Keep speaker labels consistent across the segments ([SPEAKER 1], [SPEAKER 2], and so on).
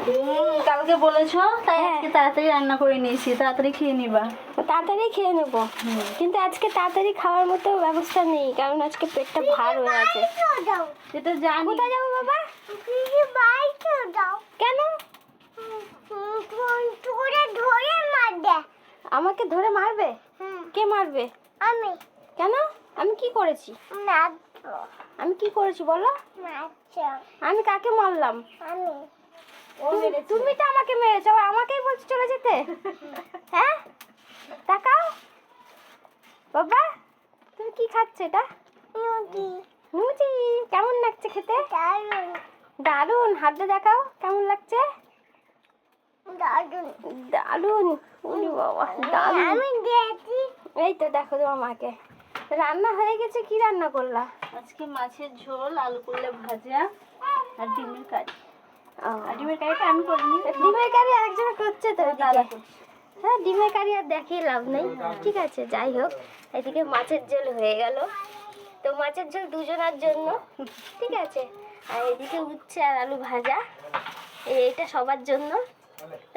[SPEAKER 1] কালকে বলেছো তাই আজকে তাড়াতাড়ি রান্না করে নিয়েছি, তাড়াতাড়ি খেয়ে নিবা।
[SPEAKER 2] তাড়াতাড়ি খেয়ে নেবো, কিন্তু আজকে তাড়াতাড়ি খাওয়ার মতো ব্যবস্থা নেই, কারণ আজকে পেটটা ভার হয়ে আছে।
[SPEAKER 1] সেটা জানি।
[SPEAKER 2] কোথায় যাবো বাবা? কেন? আমাকে ধরে মারবে? কে মারবে?
[SPEAKER 3] আমি।
[SPEAKER 2] কেন? আমি কি করেছি? আমি কি করেছি বলো? আমি কাকে মারলাম? তুমি তো আমাকে মেরেছো, আবার আমাকেই বলছো চলে যেতে। হ্যাঁ, তাকাও বাবা, তুমি কি খাচ্ছ? এটা লুচি। কেমন লাগছে খেতে? দারুন। হাতটা দেখাও, কেমন লাগছে? দারুন। ওরে বাবা, দারুন। এই তো দেখো তোমার মাকে। রান্না হয়ে গেছে। কি রান্না করলা?
[SPEAKER 1] আজকে মাছের ঝোল, আলু করলে ভাজা আর ডিমের কারি। আর ডিমের কারিটা আমি করিনি,
[SPEAKER 2] ডিমের কারি আরেকজন করছে তো
[SPEAKER 1] দাদা
[SPEAKER 2] এদিকে। হ্যাঁ, ডিমের কারি আর দেখিয়ে লাভ নেই। ঠিক আছে, যাই হোক, এদিকে মাছের ঝোল হয়ে গেল। তো মাছের ঝোল দুজনের জন্য, ঠিক আছে। আর এদিকে উচ্ছে আর আলু ভাজা, এইটা সবার জন্য।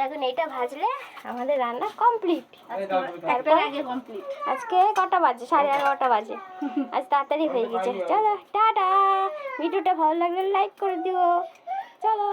[SPEAKER 2] এখন এইটা ভাজলে আমাদের রান্না কমপ্লিট।
[SPEAKER 1] একটার আগে কমপ্লিট।
[SPEAKER 2] আজকে কটা বাজে? 11:30 বাজে। আজ তাড়াতাড়ি হয়ে গেছে। চলো টাটা। ভিডিওটা ভালো লাগলে লাইক করে দিও। চলো।